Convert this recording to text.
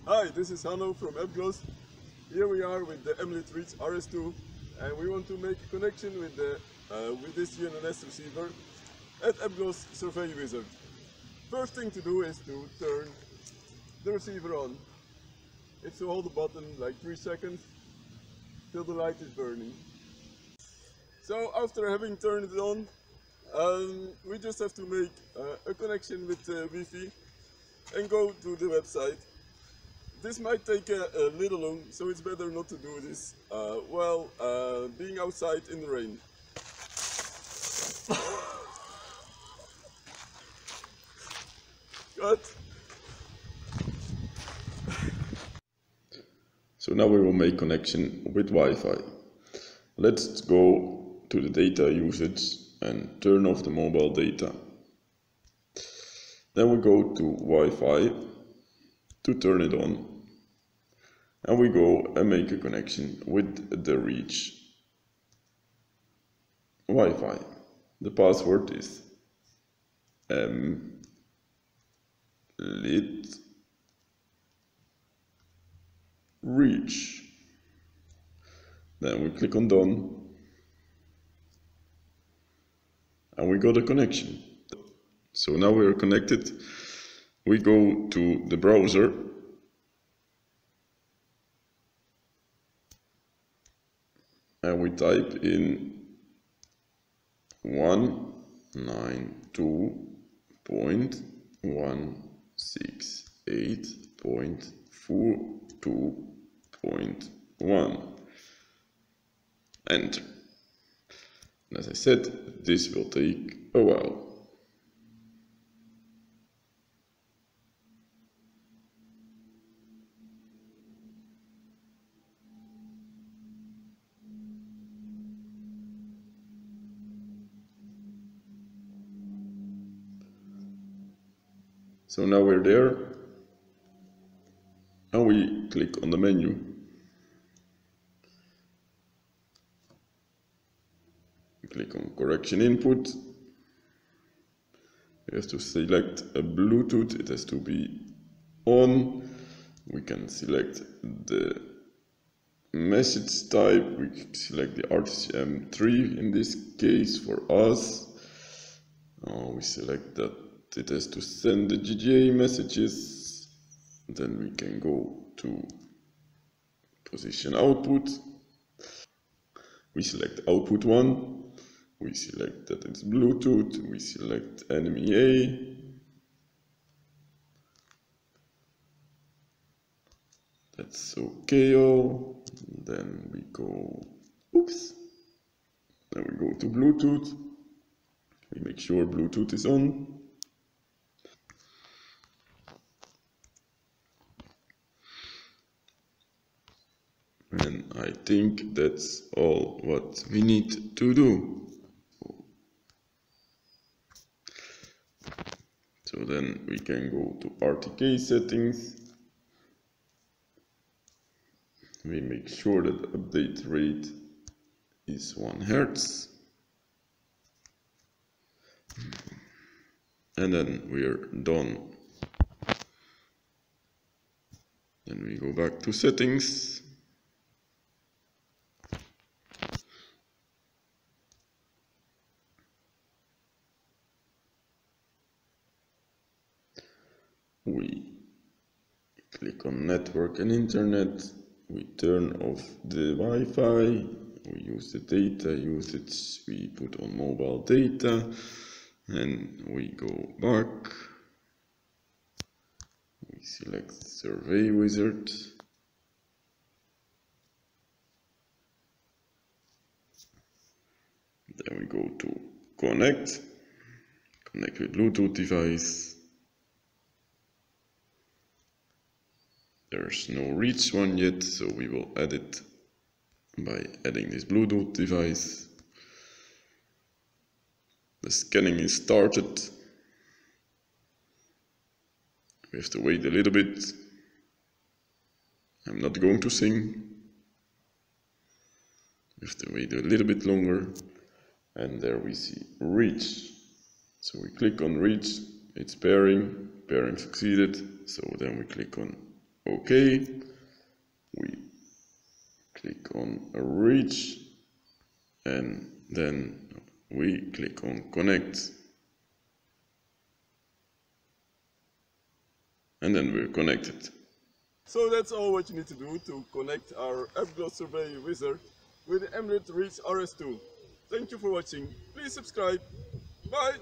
Hi, this is Hanno from Apglos. Here we are with the Emlid Reach RS2 and we want to make a connection with this GNSS receiver at Apglos Survey Wizard. First thing to do is to turn the receiver on. It's to hold the button like 3 seconds till the light is burning. So after having turned it on, we just have to make a connection with Wi-Fi and go to the website. This might take a little long, so it's better not to do this while being outside in the rain. Cut. So now we will make connection with Wi-Fi. Let's go to the data usage and turn off the mobile data. Then we go to Wi-Fi to turn it on. And we go and make a connection with the Reach Wi-Fi. The password is Emlid Reach. Then we click on done and we got a connection. So now we are connected. We go to the browser and we type in 192.168.42.1. Enter. And as I said, this will take a while. So now we're there and we click on the menu. Click on correction input. We have to select a Bluetooth, it has to be on. We can select the message type, we select the RTCM3 in this case for us. We select that it has to send the GGA messages. Then we can go to position output. We select output 1. We select that it's Bluetooth. We select NMEA. That's okay all. Then we go, Then we go to Bluetooth. We make sure Bluetooth is on. And I think that's all what we need to do. So then we can go to RTK settings. We make sure that the update rate is 1 Hz. And then we are done. Then we go back to settings. We click on network and internet. We turn off the Wi-Fi. We use the data usage. We put on mobile data. And we go back. We select Survey Wizard. Then we go to connect. Connect with Bluetooth device. There's no Reach one yet, so we will add it by adding this Bluetooth device. The scanning is started. We have to wait a little bit. I'm not going to sing. We have to wait a little bit longer. And there we see Reach. So we click on Reach. It's pairing. Pairing succeeded. So then we click on OK. We click on reach and then we click on connect. And then we're connected. So that's all what you need to do to connect our Apglos Survey Wizard with the Emlid Reach RS2. Thank you for watching. Please subscribe. Bye!